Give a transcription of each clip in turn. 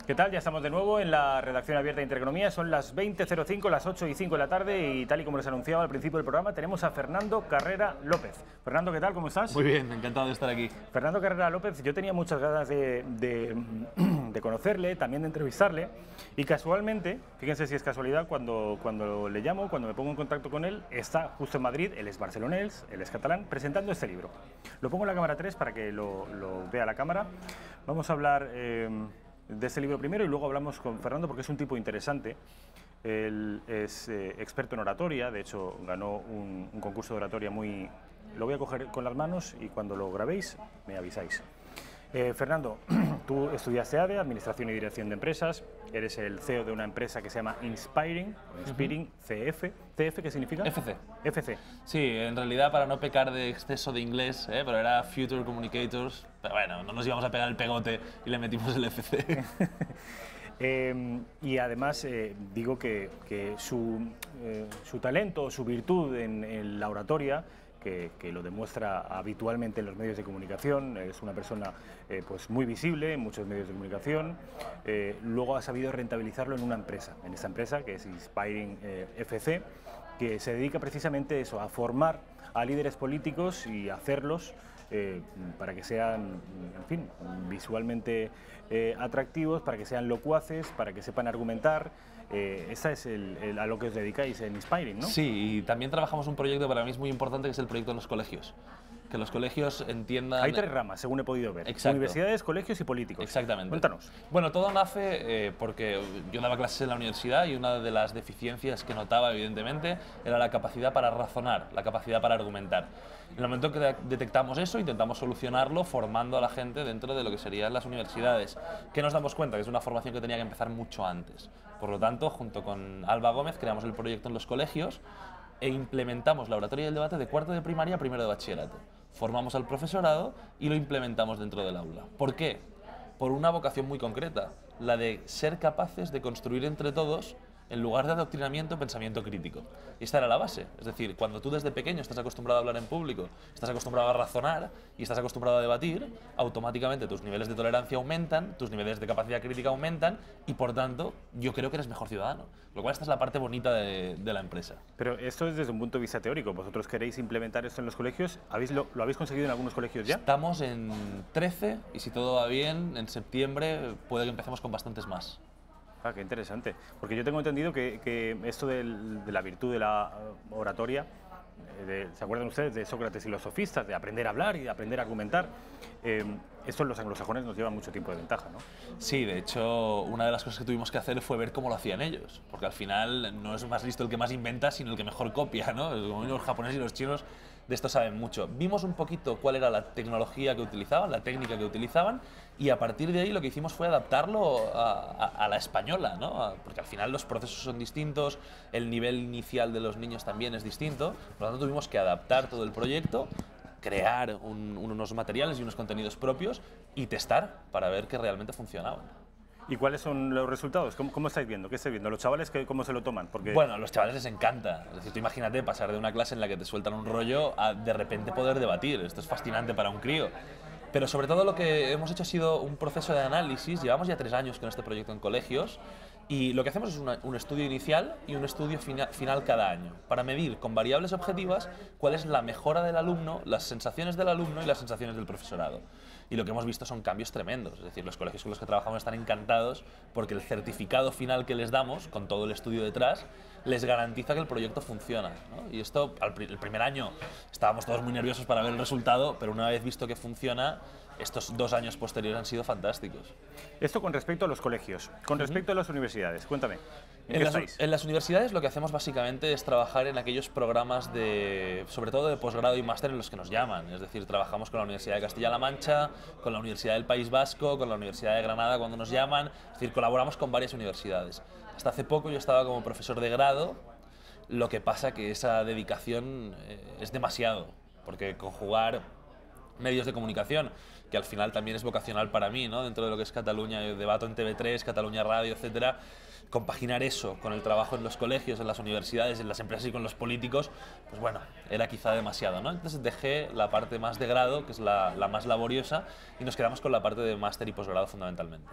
¿Qué tal? Ya estamos de nuevo en la redacción abierta de Intereconomía. Son las 20:05, las 8:05 de la tarde y tal y como les anunciaba al principio del programa, tenemos a Fernando Carrera López. Fernando, ¿qué tal? ¿Cómo estás? Muy bien, encantado de estar aquí. Fernando Carrera López, yo tenía muchas ganas de conocerle, también de entrevistarle y casualmente, fíjense si es casualidad, cuando le llamo, cuando me pongo en contacto con él, está justo en Madrid, él es barcelonés, él es catalán, presentando este libro. Lo pongo en la cámara 3 para que lo vea la cámara. Vamos a hablar de este libro primero y luego hablamos con Fernando porque es un tipo interesante. Él es experto en oratoria, de hecho ganó un concurso de oratoria muy... Lo voy a coger con las manos y cuando lo grabéis me avisáis. Fernando, tú estudiaste ADE, Administración y Dirección de Empresas, eres el CEO de una empresa que se llama Inspiring CF. ¿CF qué significa? FC. FC. Sí, en realidad para no pecar de exceso de inglés, pero era Future Communicators, pero bueno, no nos íbamos a pegar el pegote y le metimos el FC. Y además digo que su talento, su virtud en la oratoria, que lo demuestra habitualmente en los medios de comunicación, es una persona pues muy visible en muchos medios de comunicación, luego ha sabido rentabilizarlo en una empresa, en esta empresa que es Inspiring FC, que se dedica precisamente a eso, a formar a líderes políticos y hacerlos para que sean, en fin, visualmente atractivos, para que sean locuaces, para que sepan argumentar. Esa es a lo que os dedicáis en Inspiring, ¿no? Sí, y también trabajamos un proyecto para mí es muy importante, que es el proyecto en los colegios. Que los colegios entiendan... Hay tres ramas, según he podido ver. Exacto. Universidades, colegios y políticos. Exactamente. Cuéntanos. Bueno, todo nace porque yo daba clases en la universidad y una de las deficiencias que notaba, evidentemente, era la capacidad para razonar, la capacidad para argumentar. En el momento que detectamos eso, intentamos solucionarlo formando a la gente dentro de lo que serían las universidades. ¿Qué nos damos cuenta? Que es una formación que tenía que empezar mucho antes. Por lo tanto, junto con Alba Gómez, creamos el proyecto en los colegios e implementamos la oratoria y el debate de cuarto de primaria a primero de bachillerato. Formamos al profesorado y lo implementamos dentro del aula. ¿Por qué? Por una vocación muy concreta, la de ser capaces de construir entre todos, en lugar de adoctrinamiento, pensamiento crítico. Y esta era la base. Es decir, cuando tú desde pequeño estás acostumbrado a hablar en público, estás acostumbrado a razonar y estás acostumbrado a debatir, automáticamente tus niveles de tolerancia aumentan, tus niveles de capacidad crítica aumentan y, por tanto, yo creo que eres mejor ciudadano. Lo cual esta es la parte bonita de la empresa. Pero esto es desde un punto de vista teórico. ¿Vosotros queréis implementar esto en los colegios? ¿Lo habéis conseguido en algunos colegios ya? Estamos en 13 y si todo va bien, en septiembre puede que empecemos con bastantes más. Ah, qué interesante. Porque yo tengo entendido que esto de la virtud de la oratoria, ¿se acuerdan ustedes de Sócrates y los sofistas? De aprender a hablar y de aprender a argumentar. Esto en los anglosajones nos lleva mucho tiempo de ventaja, ¿no? Sí, de hecho, una de las cosas que tuvimos que hacer fue ver cómo lo hacían ellos. Porque al final no es más listo el que más inventa, sino el que mejor copia, ¿no? Como los japoneses y los chinos de esto saben mucho. Vimos un poquito cuál era la tecnología que utilizaban, la técnica que utilizaban, y a partir de ahí lo que hicimos fue adaptarlo a la española, ¿no? Porque al final los procesos son distintos, el nivel inicial de los niños también es distinto, por lo tanto tuvimos que adaptar todo el proyecto, crear unos materiales y unos contenidos propios y testar para ver que realmente funcionaban. ¿Y cuáles son los resultados? ¿Cómo estáis viendo? ¿Qué estáis viendo? ¿Los chavales cómo se lo toman? Porque... Bueno, a los chavales les encanta. Es decir, tú imagínate pasar de una clase en la que te sueltan un rollo a de repente poder debatir. Esto es fascinante para un crío. Pero sobre todo lo que hemos hecho ha sido un proceso de análisis. Llevamos ya 3 años con este proyecto en colegios y lo que hacemos es un estudio inicial y un estudio final cada año para medir con variables objetivas cuál es la mejora del alumno, las sensaciones del alumno y las sensaciones del profesorado. Y lo que hemos visto son cambios tremendos. Es decir, los colegios con los que trabajamos están encantados porque el certificado final que les damos, con todo el estudio detrás, les garantiza que el proyecto funciona, ¿no? Y esto, el primer año estábamos todos muy nerviosos para ver el resultado, pero una vez visto que funciona, estos 2 años posteriores han sido fantásticos. Esto con respecto a los colegios. Con respecto a las universidades, cuéntame. En las universidades lo que hacemos básicamente es trabajar en aquellos programas sobre todo de posgrado y máster en los que nos llaman. Es decir, trabajamos con la Universidad de Castilla-La Mancha, con la Universidad del País Vasco, con la Universidad de Granada cuando nos llaman. Es decir, colaboramos con varias universidades. Hasta hace poco yo estaba como profesor de grado, lo que pasa que esa dedicación es demasiado, porque conjugar medios de comunicación, que al final también es vocacional para mí, ¿no? Dentro de lo que es Cataluña, yo debato en TV3, Cataluña Radio, etcétera. Compaginar eso con el trabajo en los colegios, en las universidades, en las empresas y con los políticos, pues bueno, era quizá demasiado, ¿no? Entonces dejé la parte más de grado, que es la más laboriosa, y nos quedamos con la parte de máster y posgrado fundamentalmente.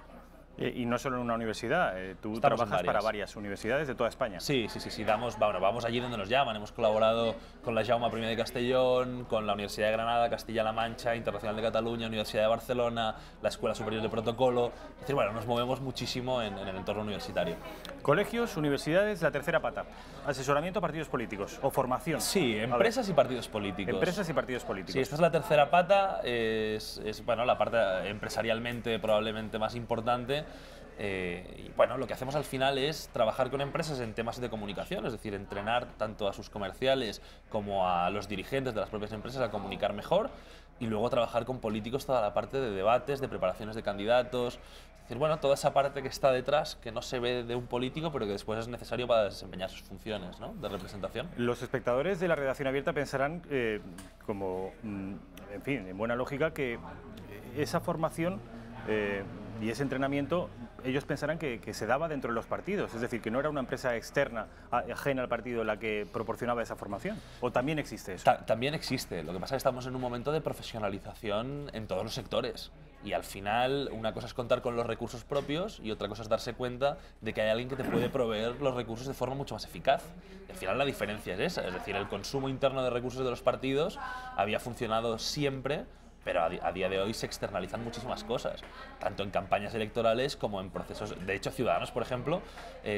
Y no solo en una universidad, tú Estamos en trabajas para varias. varias universidades de toda España. Sí, sí, sí, sí, vamos allí donde nos llaman. Hemos colaborado con la Jaume I de Castellón, con la Universidad de Granada, Castilla-La Mancha, Internacional de Cataluña, Universidad de Barcelona, la Escuela Superior de Protocolo. Es decir, bueno, nos movemos muchísimo en el entorno universitario. Colegios, universidades, la tercera pata. Asesoramiento a partidos políticos o formación. Sí, empresas y partidos políticos. Empresas y partidos políticos. Sí, esta es la tercera pata, bueno, la parte empresarialmente probablemente más importante. Y bueno, lo que hacemos al final es trabajar con empresas en temas de comunicación, es decir, entrenar tanto a sus comerciales como a los dirigentes de las propias empresas a comunicar mejor, y luego trabajar con políticos toda la parte de debates, de preparaciones de candidatos. Es decir, bueno, toda esa parte que está detrás, que no se ve de un político, pero que después es necesario para desempeñar sus funciones, ¿no?, de representación. Los espectadores de la redacción abierta pensarán, en fin, en buena lógica, que esa formación y ese entrenamiento, ellos pensarán que se daba dentro de los partidos, es decir, que no era una empresa externa, ajena al partido, la que proporcionaba esa formación. ¿O también existe eso? También existe. Lo que pasa es que estamos en un momento de profesionalización en todos los sectores. Y al final, una cosa es contar con los recursos propios y otra cosa es darse cuenta de que hay alguien que te puede proveer los recursos de forma mucho más eficaz. Y al final la diferencia es esa, es decir, el consumo interno de recursos de los partidos había funcionado siempre, pero a día de hoy se externalizan muchísimas cosas, tanto en campañas electorales como en procesos. De hecho, Ciudadanos, por ejemplo,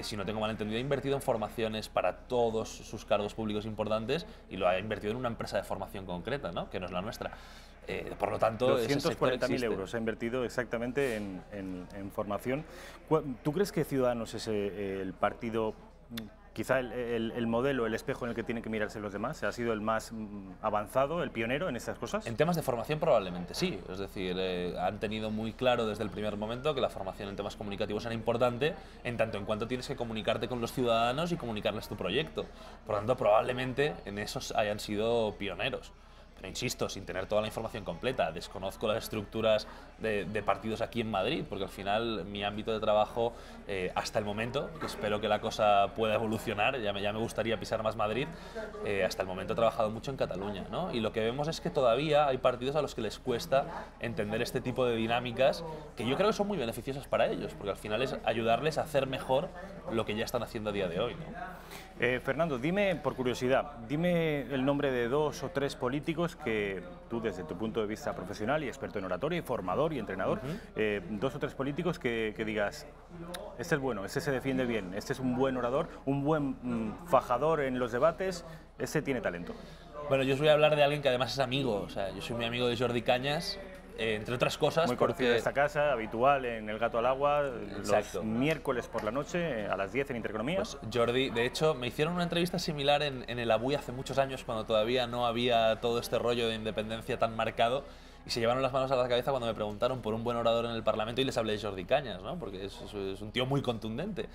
si no tengo mal entendido, ha invertido en formaciones para todos sus cargos públicos importantes y lo ha invertido en una empresa de formación concreta, ¿no?, que no es la nuestra. Por lo tanto, 240.000 euros ha invertido exactamente en formación. ¿Tú crees que Ciudadanos es el partido, quizá el modelo, el espejo en el que tienen que mirarse los demás? ¿Ha sido el más avanzado, el pionero en estas cosas? En temas de formación probablemente sí, es decir, han tenido muy claro desde el primer momento que la formación en temas comunicativos era importante, en tanto en cuanto tienes que comunicarte con los ciudadanos y comunicarles tu proyecto. Por lo tanto, probablemente en esos hayan sido pioneros. Pero insisto, sin tener toda la información completa, desconozco las estructuras de partidos aquí en Madrid, porque al final mi ámbito de trabajo, hasta el momento, que espero que la cosa pueda evolucionar, ya me gustaría pisar más Madrid, hasta el momento he trabajado mucho en Cataluña, ¿no? Y lo que vemos es que todavía hay partidos a los que les cuesta entender este tipo de dinámicas, que yo creo que son muy beneficiosas para ellos, porque al final es ayudarles a hacer mejor lo que ya están haciendo a día de hoy, ¿no? Fernando, dime, por curiosidad, dime el nombre de 2 o 3 políticos que tú, desde tu punto de vista profesional y experto en oratoria y formador y entrenador, 2 o 3 políticos que digas, este es bueno, este se defiende bien, este es un buen orador, un buen fajador en los debates, este tiene talento. Bueno, yo os voy a hablar de alguien que además es amigo, o sea, yo soy muy amigo de Jordi Cañas, entre otras cosas. Muy conocido de esta casa, habitual en El Gato al Agua, Exacto. Los miércoles por la noche a las 10 en Intereconomía. Pues Jordi, de hecho, me hicieron una entrevista similar en el Avui hace muchos años, cuando todavía no había todo este rollo de independencia tan marcado, y se llevaron las manos a la cabeza cuando me preguntaron por un buen orador en el Parlamento y les hablé de Jordi Cañas, ¿no?, porque es un tío muy contundente.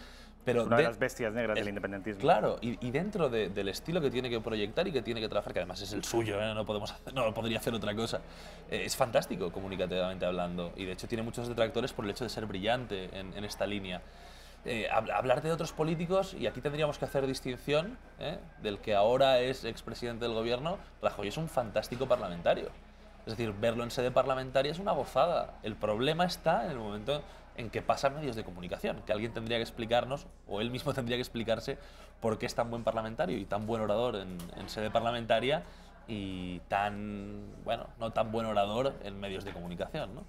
Pero una de las bestias negras del independentismo. Claro, y dentro del estilo que tiene que proyectar y que tiene que trabajar, que además es el suyo, no podría hacer otra cosa, es fantástico comunicativamente hablando, y de hecho tiene muchos detractores por el hecho de ser brillante en esta línea. Hablarte de otros políticos, y aquí tendríamos que hacer distinción, del que ahora es expresidente del gobierno. Rajoy es un fantástico parlamentario. Es decir, verlo en sede parlamentaria es una gozada. El problema está en el momento en que pasa a medios de comunicación, que alguien tendría que explicarnos, o él mismo tendría que explicarse, por qué es tan buen parlamentario y tan buen orador en sede parlamentaria y no tan buen orador en medios de comunicación, ¿no?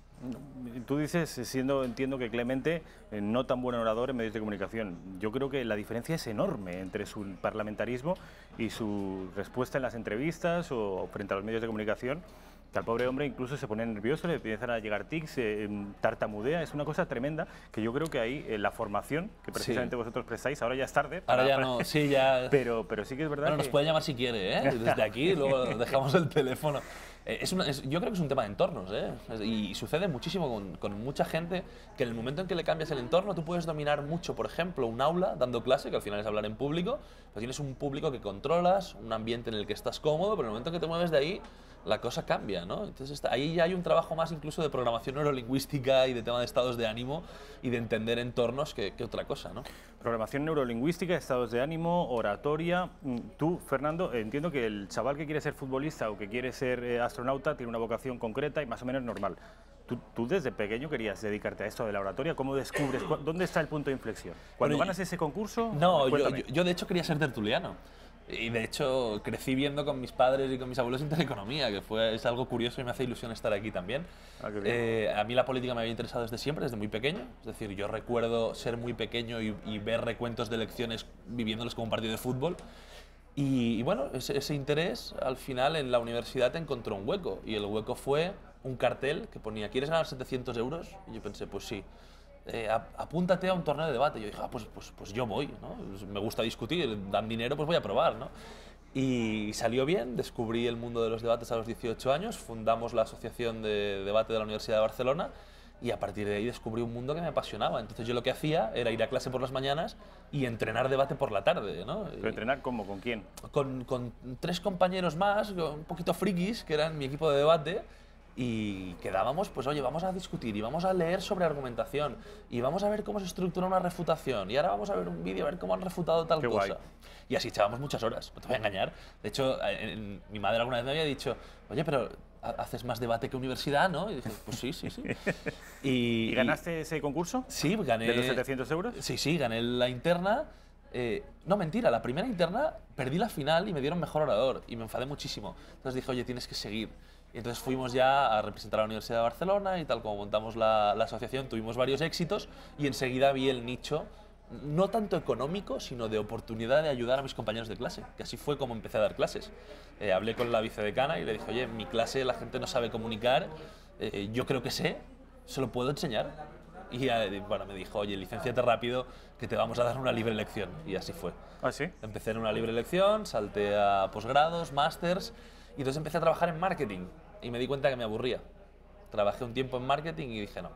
Tú dices, entiendo que Clemente, no tan buen orador en medios de comunicación. Yo creo que la diferencia es enorme entre su parlamentarismo y su respuesta en las entrevistas o frente a los medios de comunicación, que al pobre hombre incluso se pone nervioso, le empiezan a llegar tics, tartamudea. Es una cosa tremenda que yo creo que ahí la formación que precisamente vosotros prestáis, ahora ya es tarde. Ahora ya no, sí, ya... Pero sí que es verdad. Bueno, nos puede llamar si quiere, desde aquí, luego dejamos el teléfono. Yo creo que es un tema de entornos, y sucede muchísimo con mucha gente, que en el momento en que le cambias el entorno, tú puedes dominar mucho, por ejemplo, un aula dando clase, que al final es hablar en público, pero tienes un público que controlas, un ambiente en el que estás cómodo, pero en el momento en que te mueves de ahí, la cosa cambia, ¿no? Entonces ahí ya hay un trabajo más incluso de programación neurolingüística y de tema de estados de ánimo y de entender entornos que otra cosa, ¿no? Programación neurolingüística, estados de ánimo, oratoria. Tú, Fernando, entiendo que el chaval que quiere ser futbolista o que quiere ser astronauta tiene una vocación concreta y más o menos normal. ¿Tú desde pequeño querías dedicarte a esto de la oratoria? ¿Cómo descubres? ¿Dónde está el punto de inflexión? ¿Cuando ganas ese concurso? No, yo de hecho quería ser tertuliano. Y de hecho crecí viendo con mis padres y con mis abuelos Intereconomía, que es algo curioso y me hace ilusión estar aquí también. Ah, qué bien. A mí la política me había interesado desde siempre, desde muy pequeño. Es decir, yo recuerdo ser muy pequeño y ver recuentos de elecciones viviéndolos como un partido de fútbol. Y bueno, ese interés al final en la universidad encontró un hueco. Y el hueco fue un cartel que ponía, ¿quieres ganar 700 euros? Y yo pensé, pues sí. Apúntate a un torneo de debate. Y yo dije, pues yo voy, ¿no? Me gusta discutir, dan dinero, pues voy a probar, ¿no? Y salió bien, descubrí el mundo de los debates a los 18 años, fundamos la Asociación de Debate de la Universidad de Barcelona y a partir de ahí descubrí un mundo que me apasionaba. Entonces yo lo que hacía era ir a clase por las mañanas y entrenar debate por la tarde, ¿no? ¿Pero entrenar cómo? ¿Con quién? Con 3 compañeros más, un poquito frikis, que eran mi equipo de debate, y quedábamos, pues oye, vamos a discutir y vamos a leer sobre argumentación y vamos a ver cómo se estructura una refutación y ahora vamos a ver un vídeo a ver cómo han refutado tal Qué cosa. guay. Y así echábamos muchas horas, no te voy a engañar. De hecho, mi madre alguna vez me había dicho, oye, pero haces más debate que universidad, ¿no? Y dije, pues sí, sí, sí. ¿Y ganaste ese concurso? Sí, gané. ¿De los 700 euros? Sí, gané la interna. No, mentira, la primera interna perdí la final y me dieron mejor orador y me enfadé muchísimo. Entonces dije, oye, tienes que seguir. Y entonces fuimos ya a representar a la Universidad de Barcelona y tal como montamos la asociación, tuvimos varios éxitos y enseguida vi el nicho, no tanto económico, sino de oportunidad de ayudar a mis compañeros de clase, que así fue como empecé a dar clases. Hablé con la vicedecana y le dije, oye, en mi clase la gente no sabe comunicar, yo creo que sé, se lo puedo enseñar. Y bueno, me dijo, oye, licénciate rápido, que te vamos a dar una libre elección. Y así fue. ¿Ah, sí? Empecé en una libre elección, salté a posgrados, másters, y entonces empecé a trabajar en marketing. Y me di cuenta que me aburría. Trabajé un tiempo en marketing y dije, no,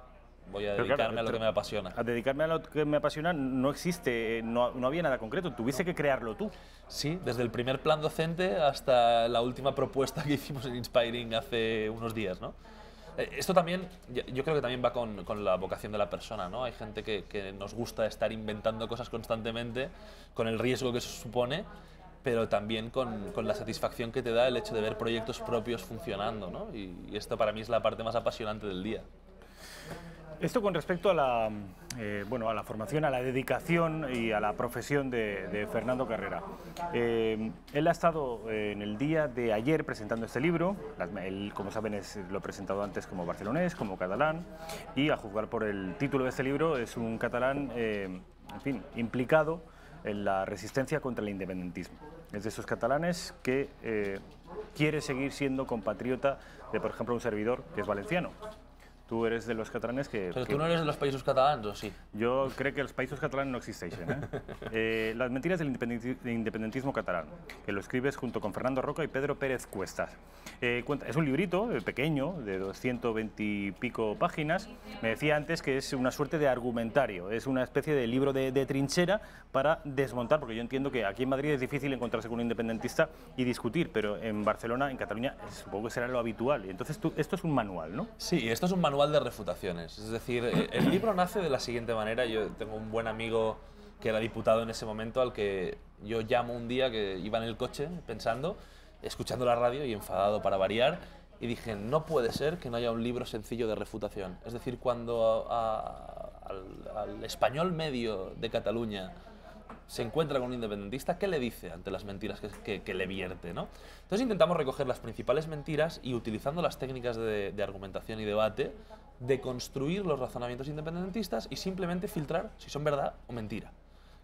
voy a dedicarme a lo que me apasiona. A dedicarme a lo que me apasiona no existe, no había nada concreto, tuviste que crearlo tú. Sí, desde el primer plan docente hasta la última propuesta que hicimos en Inspiring hace unos días, ¿no? Esto también, yo creo que también va con la vocación de la persona, ¿no? Hay gente que nos gusta estar inventando cosas constantemente, con el riesgo que eso supone, pero también con la satisfacción que te da el hecho de ver proyectos propios funcionando, ¿no? Y esto para mí es la parte más apasionante del día. Esto con respecto a la, bueno, a la formación, a la dedicación y a la profesión de Fernando Carrera. Él ha estado en el día de ayer presentando este libro. Él, como saben, lo he presentado antes como barcelonés, como catalán, y a juzgar por el título de este libro es un catalán, en fin, implicado en la resistencia contra el independentismo. Es de esos catalanes que quiere seguir siendo compatriota de, por ejemplo, un servidor que es valenciano. Tú eres de los catalanes que... ¿Pero tú no eres de los países catalanes o sí? Yo creo que los países catalanes no existeixen. Las mentiras del independentismo catalán, que lo escribes junto con Fernando Roca y Pedro Pérez Cuestas. Es un librito pequeño, de 220 y pico páginas. Me decía antes que es una suerte de argumentario, es una especie de libro de trinchera para desmontar, porque yo entiendo que aquí en Madrid es difícil encontrarse con un independentista y discutir, pero en Barcelona, en Cataluña, supongo que será lo habitual. Y entonces esto es un manual, ¿no? Sí, esto es un manual de refutaciones. Es decir, el libro nace de la siguiente manera. Yo tengo un buen amigo que era diputado en ese momento al que yo llamo un día que iba en el coche pensando, escuchando la radio y enfadado para variar, y dije, no puede ser que no haya un libro sencillo de refutación. Es decir, cuando al español medio de Cataluña se encuentra con un independentista, ¿qué le dice ante las mentiras que le vierte, ¿no? Entonces intentamos recoger las principales mentiras y, utilizando las técnicas de argumentación y debate, deconstruir los razonamientos independentistas y simplemente filtrar si son verdad o mentira.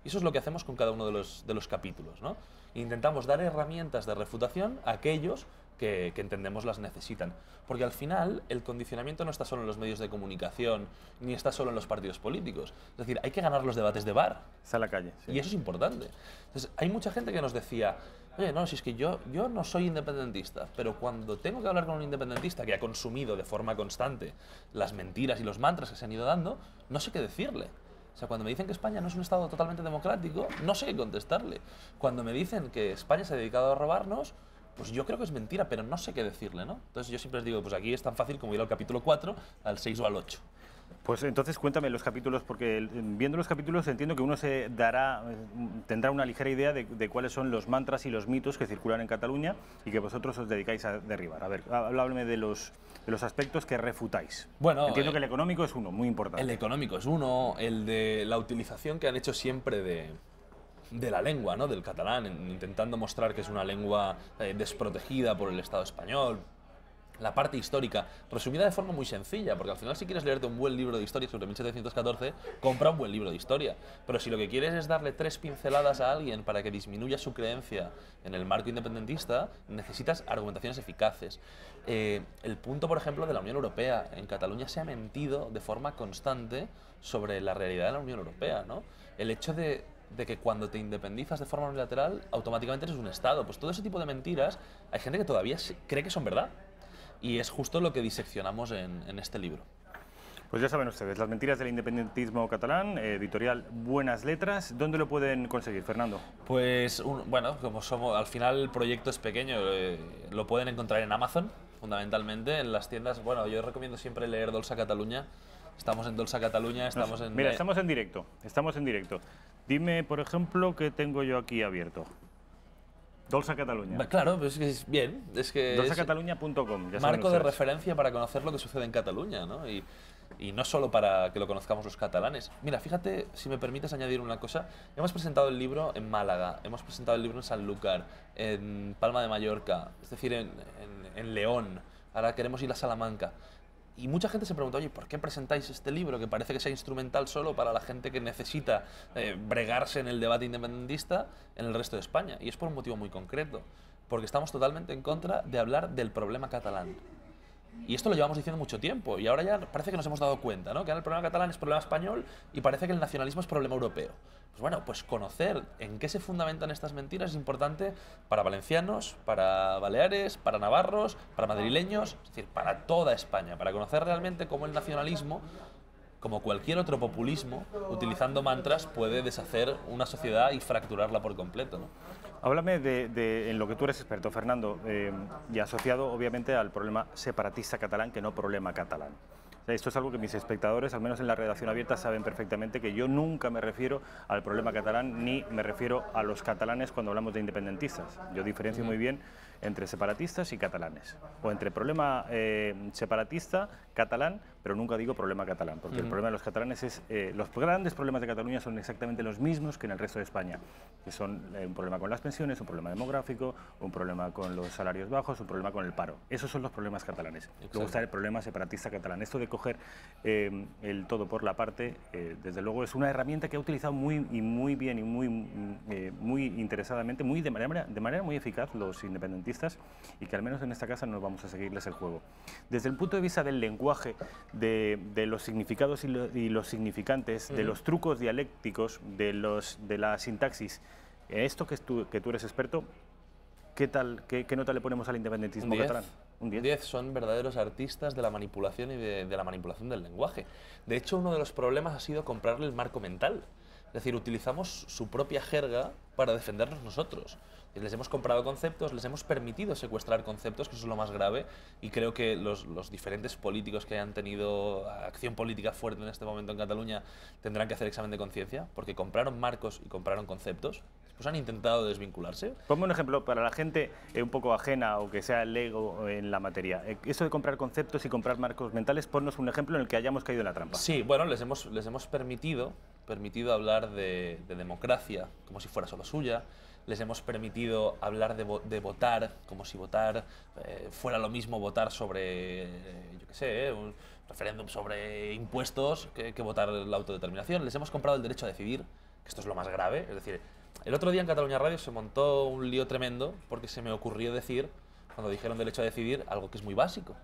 Y eso es lo que hacemos con cada uno de los capítulos, ¿no? Intentamos dar herramientas de refutación a aquellos que entendemos las necesitan. Porque al final el condicionamiento no está solo en los medios de comunicación, ni está solo en los partidos políticos. Es decir, hay que ganar los debates de bar. Está en la calle. Sí. Y eso es importante. Entonces, hay mucha gente que nos decía, oye, no, si es que yo no soy independentista, pero cuando tengo que hablar con un independentista que ha consumido de forma constante las mentiras y los mantras que se han ido dando, no sé qué decirle. O sea, cuando me dicen que España no es un Estado totalmente democrático, no sé qué contestarle. Cuando me dicen que España se ha dedicado a robarnos, pues yo creo que es mentira, pero no sé qué decirle, ¿no? Entonces yo siempre les digo, pues aquí es tan fácil como ir al capítulo 4, al 6 o al 8. Pues entonces cuéntame los capítulos, porque viendo los capítulos entiendo que uno tendrá una ligera idea de cuáles son los mantras y los mitos que circulan en Cataluña y que vosotros os dedicáis a derribar. A ver, háblame de los aspectos que refutáis. Bueno, entiendo que el económico es uno, muy importante. El económico es uno, el de la utilización que han hecho siempre de la lengua, ¿no? Del catalán, intentando mostrar que es una lengua desprotegida por el Estado español. La parte histórica, resumida de forma muy sencilla, porque al final si quieres leerte un buen libro de historia sobre 1714, compra un buen libro de historia. Pero si lo que quieres es darle 3 pinceladas a alguien para que disminuya su creencia en el marco independentista, necesitas argumentaciones eficaces. El punto, por ejemplo, de la Unión Europea. En Cataluña se ha mentido de forma constante sobre la realidad de la Unión Europea, ¿no? El hecho de que cuando te independizas de forma unilateral, automáticamente eres un Estado. Pues todo ese tipo de mentiras, hay gente que todavía cree que son verdad. Y es justo lo que diseccionamos en este libro. Pues ya saben ustedes, Las mentiras del independentismo catalán, editorial Buenas Letras. ¿Dónde lo pueden conseguir, Fernando? Pues, bueno, como al final el proyecto es pequeño, lo pueden encontrar en Amazon, fundamentalmente, en las tiendas. Bueno, yo recomiendo siempre leer Dolça Catalunya. Estamos en Dolça Catalunya, estamos en... Mira, estamos en directo, Dime, por ejemplo, qué tengo yo aquí abierto. Dolça Catalunya. Claro, pues es bien. Es que dolçacatalunya.com. Marco de referencia para conocer lo que sucede en Cataluña, ¿no? Y no solo para que lo conozcamos los catalanes. Mira, fíjate, si me permites añadir una cosa. Hemos presentado el libro en Málaga, hemos presentado el libro en Sanlúcar, en Palma de Mallorca, es decir, en León. Ahora queremos ir a Salamanca. Y mucha gente se pregunta, oye, ¿por qué presentáis este libro que parece que sea instrumental solo para la gente que necesita bregarse en el debate independentista en el resto de España? Y es por un motivo muy concreto, porque estamos totalmente en contra de hablar del problema catalán. Y esto lo llevamos diciendo mucho tiempo, y ahora ya parece que nos hemos dado cuenta, ¿no? Que ahora el problema catalán es problema español y parece que el nacionalismo es problema europeo. Pues bueno, pues conocer en qué se fundamentan estas mentiras es importante para valencianos, para baleares, para navarros, para madrileños, es decir, para toda España, para conocer realmente cómo el nacionalismo, como cualquier otro populismo, utilizando mantras, puede deshacer una sociedad y fracturarla por completo, ¿no? Háblame en lo que tú eres experto, Fernando, y asociado obviamente al problema separatista catalán, que no problema catalán. Esto es algo que mis espectadores, al menos en la redacción abierta, saben perfectamente, que yo nunca me refiero al problema catalán ni me refiero a los catalanes cuando hablamos de independentistas. Yo diferencio muy bien entre separatistas y catalanes, o entre problema separatista catalán, pero nunca digo problema catalán, porque el problema de los catalanes es, los grandes problemas de Cataluña son exactamente los mismos que en el resto de España, que son un problema con las pensiones, un problema demográfico, un problema con los salarios bajos, un problema con el paro. Esos son los problemas catalanes. Exacto. Luego está el problema separatista catalán. Esto de coger el todo por la parte, desde luego es una herramienta que ha utilizado muy bien y muy interesadamente, de manera muy eficaz los independentistas, y que al menos en esta casa no vamos a seguirles el juego. Desde el punto de vista del lenguaje, de los significados y los significantes, de los trucos dialécticos, de la sintaxis, esto que tú eres experto, ¿qué nota le ponemos al independentismo catalán? Un 10. Son verdaderos artistas de la manipulación y de la manipulación del lenguaje. De hecho, uno de los problemas ha sido comprarle el marco mental. Es decir, utilizamos su propia jerga para defendernos nosotros. Les hemos comprado conceptos, les hemos permitido secuestrar conceptos, que eso es lo más grave, y creo que los diferentes políticos que hayan tenido acción política fuerte en este momento en Cataluña tendrán que hacer examen de conciencia, porque compraron marcos y compraron conceptos, después han intentado desvincularse. Ponme un ejemplo para la gente un poco ajena o que sea lego en la materia. Eso de comprar conceptos y comprar marcos mentales, ponnos un ejemplo en el que hayamos caído en la trampa. Sí, bueno, les hemos permitido hablar de democracia como si fuera solo suya. Les hemos permitido hablar de votar, como si votar fuera lo mismo votar sobre, yo qué sé, un referéndum sobre impuestos que votar la autodeterminación. Les hemos comprado el derecho a decidir, que esto es lo más grave. Es decir, el otro día en Catalunya Radio se montó un lío tremendo porque se me ocurrió decir, cuando dijeron derecho a decidir, algo que es muy básico.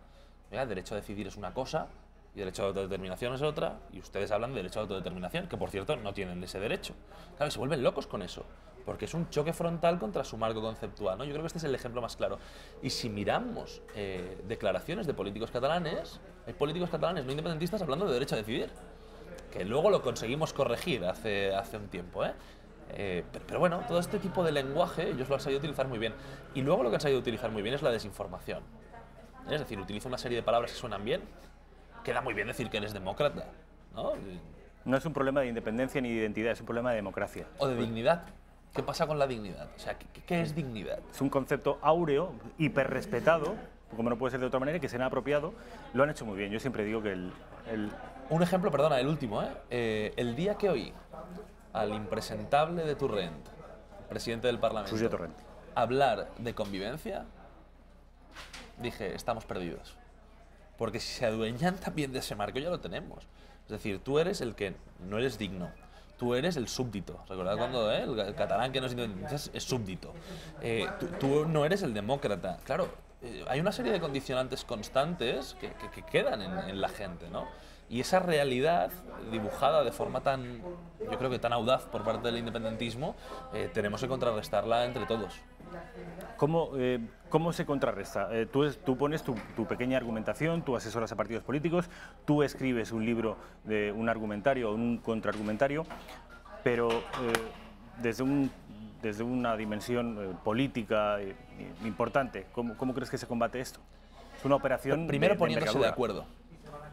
Mira, el derecho a decidir es una cosa y el derecho a autodeterminación es otra, y ustedes hablan de derecho a autodeterminación, que por cierto no tienen ese derecho. Claro, y se vuelven locos con eso, porque es un choque frontal contra su marco conceptual, ¿no? Yo creo que este es el ejemplo más claro. Y si miramos declaraciones de políticos catalanes, hay políticos catalanes no independentistas hablando de derecho a decidir, que luego lo conseguimos corregir hace un tiempo, Pero bueno, todo este tipo de lenguaje ellos lo han sabido utilizar muy bien. Y luego lo que han sabido utilizar muy bien es la desinformación. Es decir, utiliza una serie de palabras que suenan bien. Queda muy bien decir que eres demócrata, ¿no? No es un problema de independencia ni de identidad, es un problema de democracia. O de dignidad. ¿Qué pasa con la dignidad? O sea, ¿qué es dignidad? Es un concepto áureo, hiperrespetado, como no puede ser de otra manera, que será apropiado. Lo han hecho muy bien. Yo siempre digo que Un ejemplo, perdona, el último, el día que oí al impresentable de Torrent, presidente del Parlamento, Roger Torrent, hablar de convivencia, dije, estamos perdidos. Porque si se adueñan también de ese marco, ya lo tenemos. Es decir, tú eres el que no eres digno. Tú eres el súbdito. ¿Recordad cuando el catalán que no es independiente es súbdito? Tú no eres el demócrata. Claro, hay una serie de condicionantes constantes que quedan en la gente, ¿no? Y esa realidad dibujada de forma tan, yo creo que tan audaz por parte del independentismo, tenemos que contrarrestarla entre todos. ¿Cómo se contrarresta? Tú pones tu pequeña argumentación, tú asesoras a partidos políticos, tú escribes un libro de un argumentario o un contraargumentario, pero desde una dimensión política importante, ¿cómo crees que se combate esto? Es una operación primero de poniéndose de envergadura. acuerdo.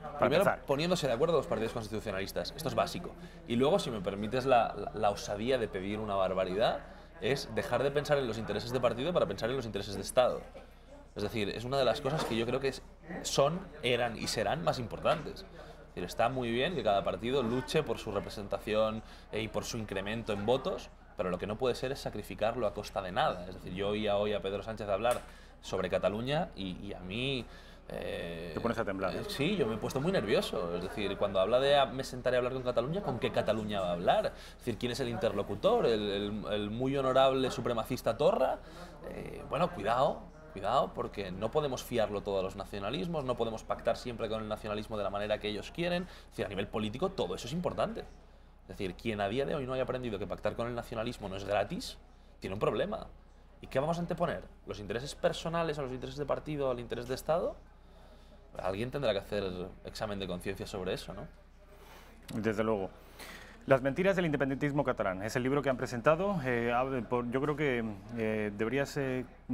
Para Primero empezar. poniéndose de acuerdo los partidos constitucionalistas. Esto es básico. Y luego, si me permites la osadía de pedir una barbaridad, es dejar de pensar en los intereses de partido para pensar en los intereses de Estado. Es decir, es una de las cosas que yo creo que eran y serán más importantes. Es decir, está muy bien que cada partido luche por su representación y por su incremento en votos, pero lo que no puede ser es sacrificarlo a costa de nada. Es decir, yo oía hoy a Pedro Sánchez hablar sobre Cataluña y a mí... Te pones a temblar. Sí, yo me he puesto muy nervioso. Es decir, cuando habla de me sentaré a hablar con Cataluña, ¿con qué Cataluña va a hablar? Es decir, ¿quién es el interlocutor? ¿El muy honorable supremacista Torra? Bueno, cuidado, porque no podemos fiarlo todo a los nacionalismos, no podemos pactar siempre con el nacionalismo de la manera que ellos quieren. Es decir, a nivel político todo eso es importante. Es decir, quien a día de hoy no haya aprendido que pactar con el nacionalismo no es gratis, tiene un problema. ¿Y qué vamos a anteponer? ¿Los intereses personales a los intereses de partido, al interés de Estado? Alguien tendrá que hacer examen de conciencia sobre eso, ¿no? Desde luego. Las mentiras del independentismo catalán es el libro que han presentado. Yo creo que deberías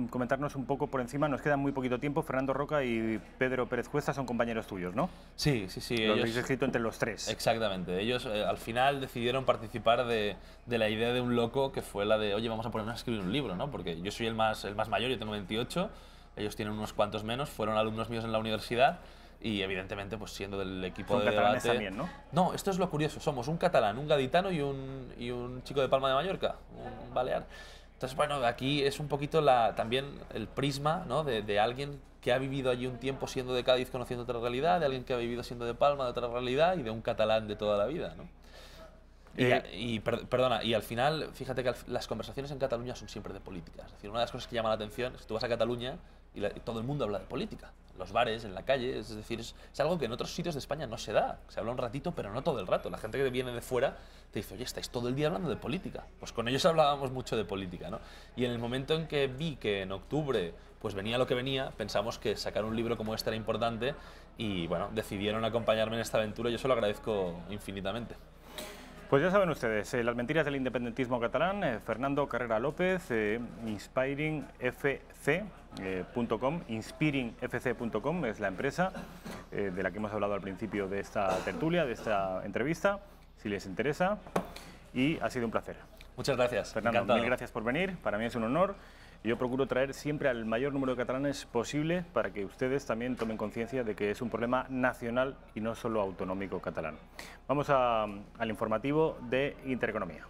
comentarnos un poco por encima. Nos queda muy poquito tiempo. Fernando Roca y Pedro Pérez Cuesta son compañeros tuyos, ¿no? Sí. Lo habéis escrito entre los tres. Exactamente. Ellos al final decidieron participar de la idea de un loco que fue la de, oye, vamos a ponernos a escribir un libro, ¿no? Porque yo soy el más mayor, yo tengo 28. Ellos tienen unos cuantos menos, fueron alumnos míos en la universidad y evidentemente pues siendo del equipo de debate... Son catalanes también, ¿no? No, esto es lo curioso, somos un catalán, un gaditano y un chico de Palma de Mallorca, un balear. Entonces, bueno, aquí es un poquito también el prisma, ¿no? de alguien que ha vivido allí un tiempo siendo de Cádiz conociendo otra realidad, de alguien que ha vivido siendo de Palma de otra realidad y de un catalán de toda la vida, ¿no? Perdona, y al final, fíjate que las conversaciones en Cataluña son siempre de política. Es decir, una de las cosas que llama la atención es que tú vas a Cataluña y todo el mundo habla de política. En los bares, en la calle, es decir, es algo que en otros sitios de España no se da. Se habla un ratito, pero no todo el rato. La gente que viene de fuera te dice, oye, estáis todo el día hablando de política. Pues con ellos hablábamos mucho de política, ¿no? Y en el momento en que vi que en octubre pues venía lo que venía, pensamos que sacar un libro como este era importante y, bueno, decidieron acompañarme en esta aventura y yo se lo agradezco infinitamente. Pues ya saben ustedes, las mentiras del independentismo catalán, Fernando Carrera López, inspiringfc.com es la empresa de la que hemos hablado al principio de esta tertulia, de esta entrevista, si les interesa, y ha sido un placer. Muchas gracias. Fernando, encantado. Mil gracias por venir, para mí es un honor. Yo procuro traer siempre al mayor número de catalanes posible para que ustedes también tomen conciencia de que es un problema nacional y no solo autonómico catalán. Vamos al informativo de Intereconomía.